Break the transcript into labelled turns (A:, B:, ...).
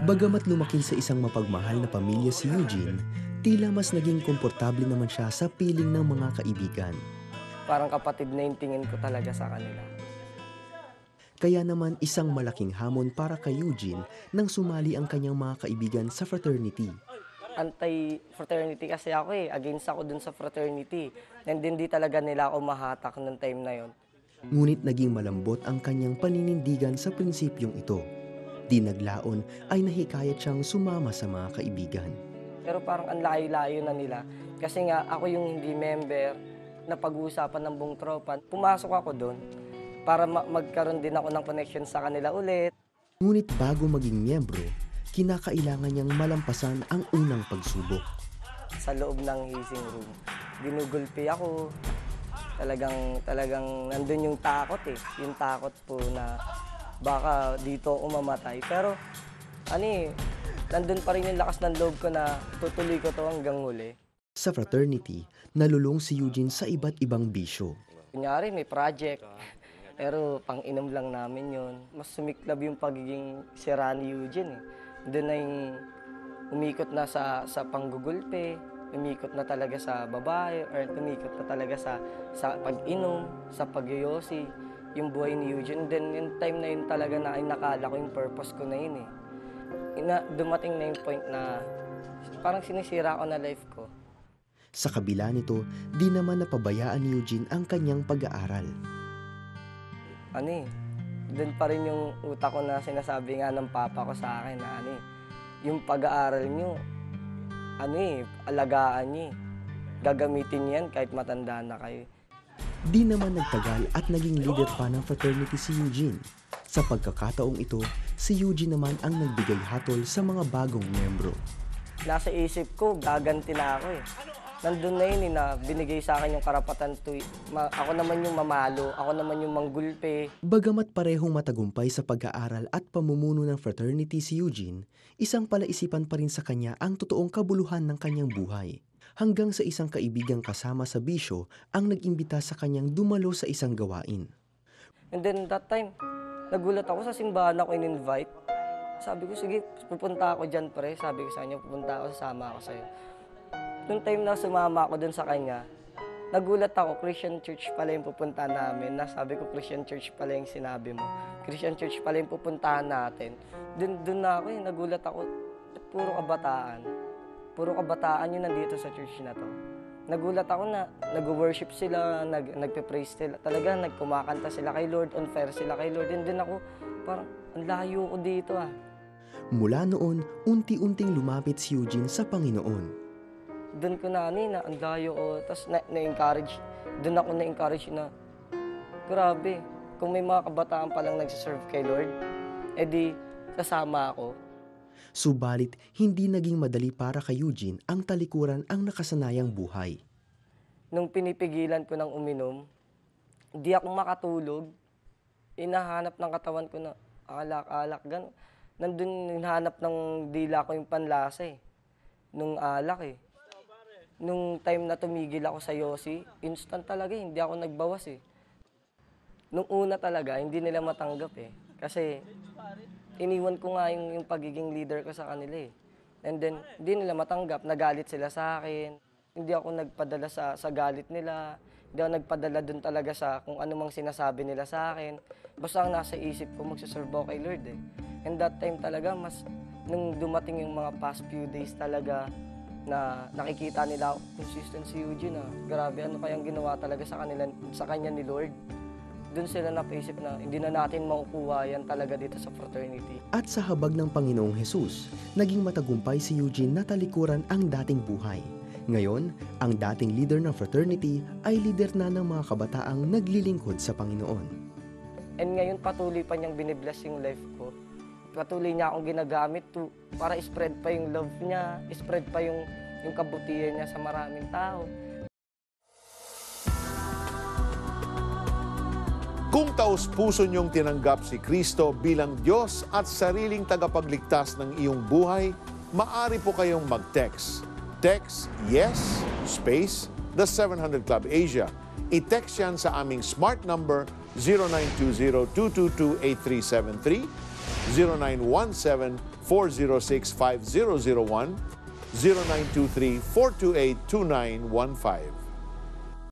A: Bagamat lumaki sa isang mapagmahal na pamilya si Eugene, tila mas naging komportable naman siya sa piling ng mga kaibigan.
B: Parang kapatid na yung tingin ko talaga sa kanila.
A: Kaya naman isang malaking hamon para kay Eugene nang sumali ang kanyang mga kaibigan sa fraternity.
B: Anti-fraternity kasi ako against ako dun sa fraternity. And hindi talaga nila ako mahatak nung time na yon.
A: Ngunit naging malambot ang kanyang paninindigan sa prinsipyong ito. Di naglaon ay nahikayat siyang sumama sa mga kaibigan.
B: Pero parang ang layo-layo na nila. Kasi nga ako yung hindi member na pag-uusapan ng buong tropa. Pumasok ako doon para magkaroon din ako ng connection sa kanila ulit.
A: Ngunit bago maging miyembro, kinakailangan niyang malampasan ang unang pagsubok.
B: Sa loob ng hazing room, ginugulpi ako. Talagang nandun yung takot Yung takot po na baka dito ako mamatay. Pero nandun pa rin yung lakas ng loob ko na tutuloy ko to hanggang huli.
A: Sa fraternity, nalulong si Eugene sa iba't ibang bisyo.
B: Kunyari may project, pero pang-inom lang namin yon. Mas sumiklab yung pagiging sira ni Eugene Doon na yung umikot na sa panggugulpe, umikot na talaga sa babae, or umikot na talaga sa pag-inom, sa pagyoyosi, yung buhay ni Eugene. Then yung time na yun talaga na ay nakala ko yung purpose ko na yun Dumating na yung point na parang sinisira ko na life ko.
A: Sa kabila nito, di naman napabayaan ni Eugene ang kanyang pag-aaral.
B: Doon pa rin yung utak ko na sinasabi nga ng papa ko sa akin na yung pag-aaral nyo, alagaan nyo Gagamitin niyo yan kahit matanda na kayo.
A: Di naman nagtagal at naging leader pa ng fraternity si Eugene. Sa pagkakataong ito, si Eugene naman ang nagbigay hatol sa mga bagong miyembro.
B: Nasa isip ko, gaganti na ako Nandun na yun na binigay sa akin yung karapatan ako naman yung mamalo, ako naman yung manggulpe.
A: Bagamat parehong matagumpay sa pag-aaral at pamumuno ng fraternity si Eugene, isang palaisipan pa rin sa kanya ang totoong kabuluhan ng kanyang buhay. Hanggang sa isang kaibigang kasama sa bisyo ang nag-imbita sa kanyang dumalo sa isang gawain.
B: And then that time, nagulat ako sa simbahan ako in-invite. Sabi ko, sige, pupunta ako dyan pre. Sabi ko sa kanya, pupunta ako, sasama ako sa'yo. Noong time na sumama ako dun sa kanya, nagulat ako, Christian church pala yung pupuntahan namin. Sabi ko, Christian church pala yung sinabi mo. Christian church pala yung pupuntahan natin. Dun na ako nagulat ako, puro kabataan. Puro kabataan yung nandito sa church na to. Nagulat ako na nag-worship sila, nagpe-praise sila. Talaga, nagkumakanta sila kay Lord, on fire sila kay Lord. And then ako, parang, ang layo ko dito
A: Mula noon, unti-unting lumapit si Eugene sa Panginoon.
B: Doon ko na ang layo ko. Tapos na-encourage. Doon ako na-encourage na, grabe, kung may mga kabataan palang nagsiserve kay Lord, edi kasama ako.
A: Subalit, hindi naging madali para kay Eugene ang talikuran ang nakasanayang buhay.
B: Nung pinipigilan ko ng uminom, hindi ako makatulog. Hinahanap ng katawan ko na alak-alak. Nandun hinahanap ng dila ko yung panlasa nung alak Nung time na tumigil ako sa yosi, instant talaga hindi ako nagbawas Nung una talaga, hindi nila matanggap Kasi iniwan ko nga yung pagiging leader ko sa kanila And then, hindi nila matanggap, nagalit sila sa akin. Hindi ako nagpadala sa galit nila. Hindi ako nagpadala dun talaga sa kung ano mang sinasabi nila sa akin. Basta ang nasa isip ko, magsaserve ako kay Lord And that time talaga, nung dumating yung mga past few days talaga, na nakikita nila consistent si Eugene grabe ano kayang ginawa talaga sa kanya ni Lord. Doon sila napaisip na hindi na natin makukuha yan talaga dito sa fraternity.
A: At sa habag ng Panginoong Hesus, naging matagumpay si Eugene na talikuran ang dating buhay. Ngayon, ang dating leader ng fraternity ay leader na ng mga kabataang naglilingkod sa Panginoon.
B: And ngayon patuloy pa niyang binibless yung life ko. Patuloy niya akong ginagamit para spread pa yung love niya, spread pa yung kabutihan niya sa maraming tao.
C: Kung taos-puso niyong tinanggap si Kristo bilang Diyos at sariling tagapagligtas ng iyong buhay, maaari po kayong mag-text. Text YES, space, The 700 Club Asia. I-text yan sa aming smart number 0920-222-8373, 0923-428-2915.